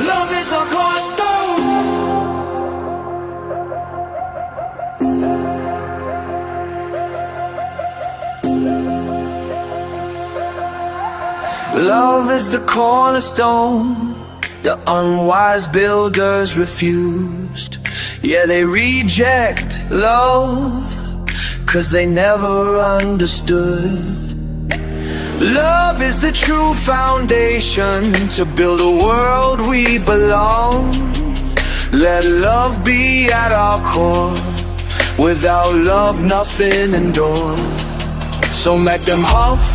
Love is our cornerstone. Love is the cornerstone the unwise builders refused. Yeah, they reject love 'cause they never understood. Love is the true foundation to build a world we belong. Let love be at our core. Without love, nothing endures. So make them huff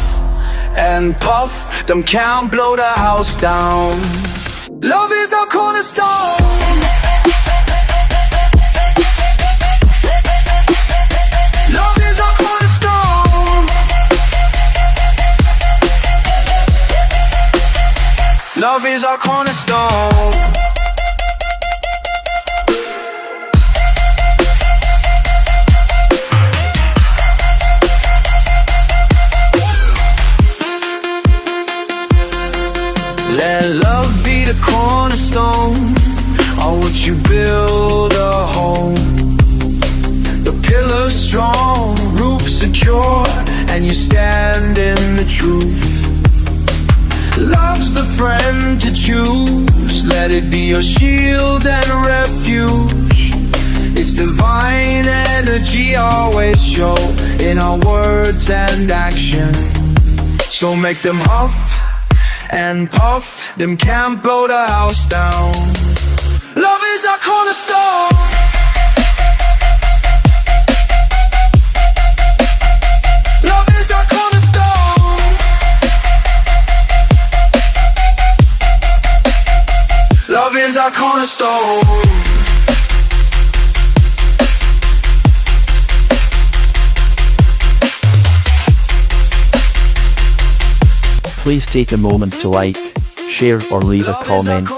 and puff, them can't blow the house down. Love is our cornerstone. Love is our cornerstone. Love is our cornerstone. Let love be the cornerstone on which you build a home. The pillar's strong, roof secure, and you stand in the truth. Love's the friend to choose. Let it be your shield and refuge. Its divine energy always show in our words and action. So make them huff and puff, them can't blow the house down. Love is our cornerstone. Love is our cornerstone. Love is our cornerstone. Please take a moment to like, share or leave a comment.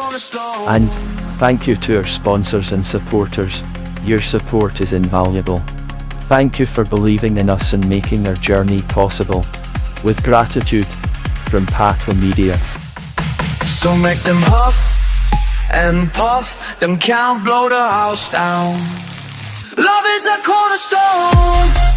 And thank you to our sponsors and supporters. Your support is invaluable. Thank you for believing in us and making our journey possible. With gratitude, from Patwah Media. So make them huff and puff, them can't blow the house down. Love is a cornerstone.